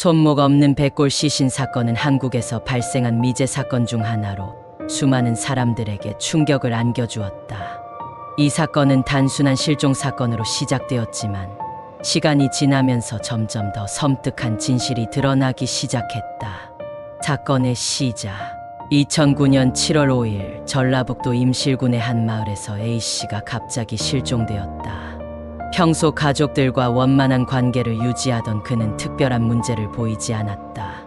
손목 없는 백골 시신 사건은 한국에서 발생한 미제 사건 중 하나로 수많은 사람들에게 충격을 안겨주었다. 이 사건은 단순한 실종 사건으로 시작되었지만 시간이 지나면서 점점 더 섬뜩한 진실이 드러나기 시작했다. 사건의 시작. 2009년 7월 5일 전라북도 임실군의 한 마을에서 A씨가 갑자기 실종되었다. 평소 가족들과 원만한 관계를 유지하던 그는 특별한 문제를 보이지 않았다.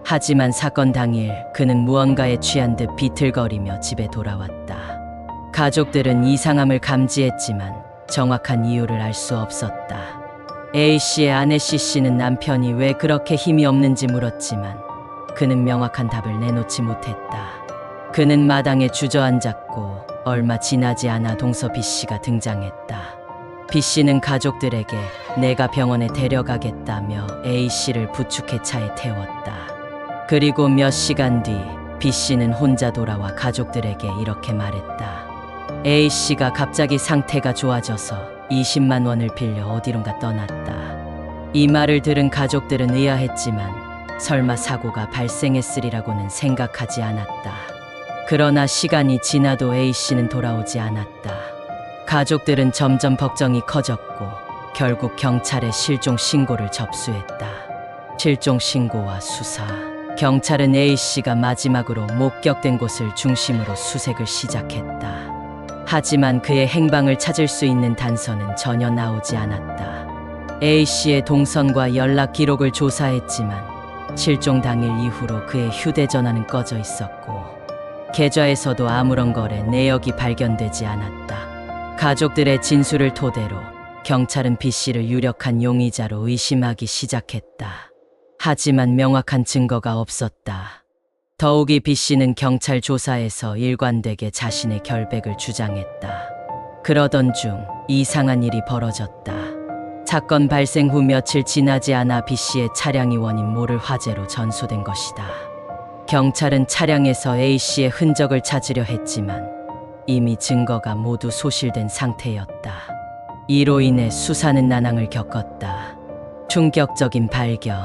하지만 사건 당일 그는 무언가에 취한 듯 비틀거리며 집에 돌아왔다. 가족들은 이상함을 감지했지만 정확한 이유를 알 수 없었다. A씨의 아내 C씨는 남편이 왜 그렇게 힘이 없는지 물었지만 그는 명확한 답을 내놓지 못했다. 그는 마당에 주저앉았고 얼마 지나지 않아 동서 B씨가 등장했다. B씨는 가족들에게 내가 병원에 데려가겠다며 A씨를 부축해 차에 태웠다. 그리고 몇 시간 뒤 B씨는 혼자 돌아와 가족들에게 이렇게 말했다. A씨가 갑자기 상태가 좋아져서 20만 원을 빌려 어디론가 떠났다. 이 말을 들은 가족들은 의아했지만 설마 사고가 발생했으리라고는 생각하지 않았다. 그러나 시간이 지나도 A씨는 돌아오지 않았다. 가족들은 점점 걱정이 커졌고 결국 경찰에 실종 신고를 접수했다. 실종 신고와 수사. 경찰은 A씨가 마지막으로 목격된 곳을 중심으로 수색을 시작했다. 하지만 그의 행방을 찾을 수 있는 단서는 전혀 나오지 않았다. A씨의 동선과 연락 기록을 조사했지만 실종 당일 이후로 그의 휴대전화는 꺼져 있었고 계좌에서도 아무런 거래 내역이 발견되지 않았다. 가족들의 진술을 토대로 경찰은 B씨를 유력한 용의자로 의심하기 시작했다. 하지만 명확한 증거가 없었다. 더욱이 B씨는 경찰 조사에서 일관되게 자신의 결백을 주장했다. 그러던 중 이상한 일이 벌어졌다. 사건 발생 후 며칠 지나지 않아 B씨의 차량이 원인 모를 화재로 전소된 것이다. 경찰은 차량에서 A씨의 흔적을 찾으려 했지만 이미 증거가 모두 소실된 상태였다. 이로 인해 수사는 난항을 겪었다. 충격적인 발견.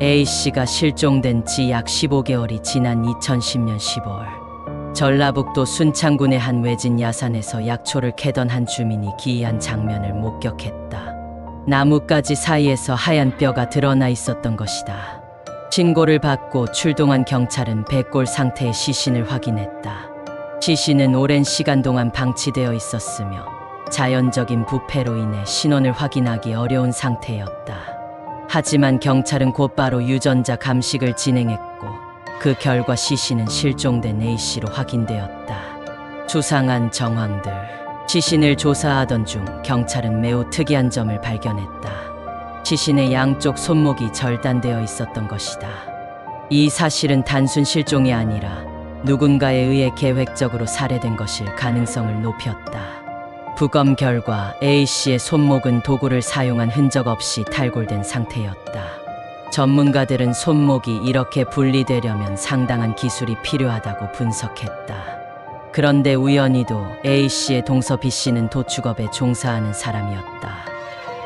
A씨가 실종된 지 약 15개월이 지난 2010년 10월 전라북도 순창군의 한 외진 야산에서 약초를 캐던 한 주민이 기이한 장면을 목격했다. 나뭇가지 사이에서 하얀 뼈가 드러나 있었던 것이다. 신고를 받고 출동한 경찰은 백골 상태의 시신을 확인했다. 시신은 오랜 시간 동안 방치되어 있었으며 자연적인 부패로 인해 신원을 확인하기 어려운 상태였다. 하지만 경찰은 곧바로 유전자 감식을 진행했고 그 결과 시신은 실종된 A씨로 확인되었다. 수상한 정황들. 시신을 조사하던 중 경찰은 매우 특이한 점을 발견했다. 시신의 양쪽 손목이 절단되어 있었던 것이다. 이 사실은 단순 실종이 아니라 누군가에 의해 계획적으로 살해된 것일 가능성을 높였다. 부검 결과 A씨의 손목은 도구를 사용한 흔적 없이 탈골된 상태였다. 전문가들은 손목이 이렇게 분리되려면 상당한 기술이 필요하다고 분석했다. 그런데 우연히도 A씨의 동서 B씨는 도축업에 종사하는 사람이었다.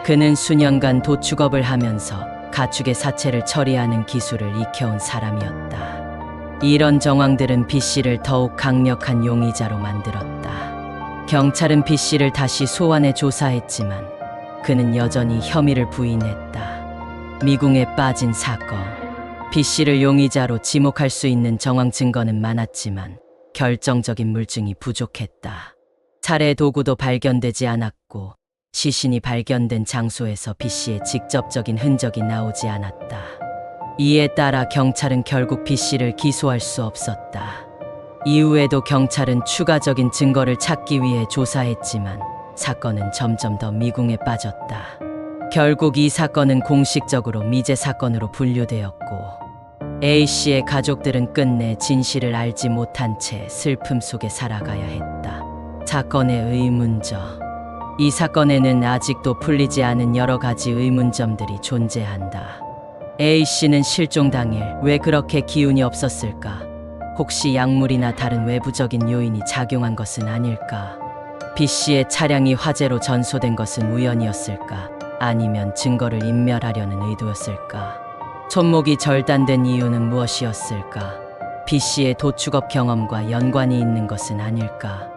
그는 수년간 도축업을 하면서 가축의 사체를 처리하는 기술을 익혀온 사람이었다. 이런 정황들은 B씨를 더욱 강력한 용의자로 만들었다. 경찰은 B씨를 다시 소환해 조사했지만 그는 여전히 혐의를 부인했다. 미궁에 빠진 사건. B씨를 용의자로 지목할 수 있는 정황 증거는 많았지만 결정적인 물증이 부족했다. 살해 도구도 발견되지 않았고 시신이 발견된 장소에서 B씨의 직접적인 흔적이 나오지 않았다. 이에 따라 경찰은 결국 B씨를 기소할 수 없었다. 이후에도 경찰은 추가적인 증거를 찾기 위해 조사했지만 사건은 점점 더 미궁에 빠졌다. 결국 이 사건은 공식적으로 미제 사건으로 분류되었고 A씨의 가족들은 끝내 진실을 알지 못한 채 슬픔 속에 살아가야 했다. 사건의 의문점. 이 사건에는 아직도 풀리지 않은 여러 가지 의문점들이 존재한다. A씨는 실종 당일 왜 그렇게 기운이 없었을까? 혹시 약물이나 다른 외부적인 요인이 작용한 것은 아닐까? B씨의 차량이 화재로 전소된 것은 우연이었을까? 아니면 증거를 인멸하려는 의도였을까? 손목이 절단된 이유는 무엇이었을까? B씨의 도축업 경험과 연관이 있는 것은 아닐까?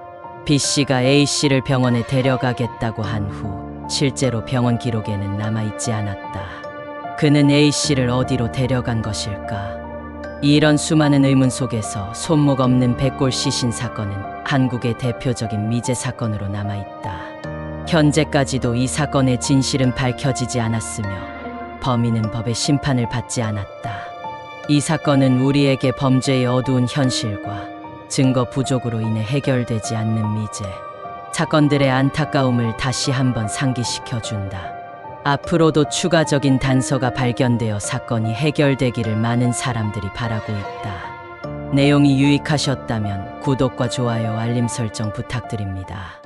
B씨가 A씨를 병원에 데려가겠다고 한 후 실제로 병원 기록에는 남아있지 않았다. 그는 A씨를 어디로 데려간 것일까? 이런 수많은 의문 속에서 손목 없는 백골 시신 사건은 한국의 대표적인 미제 사건으로 남아있다. 현재까지도 이 사건의 진실은 밝혀지지 않았으며 범인은 법의 심판을 받지 않았다. 이 사건은 우리에게 범죄의 어두운 현실과 증거 부족으로 인해 해결되지 않는 미제 사건들의 안타까움을 다시 한번 상기시켜준다. 앞으로도 추가적인 단서가 발견되어 사건이 해결되기를 많은 사람들이 바라고 있다. 내용이 유익하셨다면 구독과 좋아요, 알림 설정 부탁드립니다.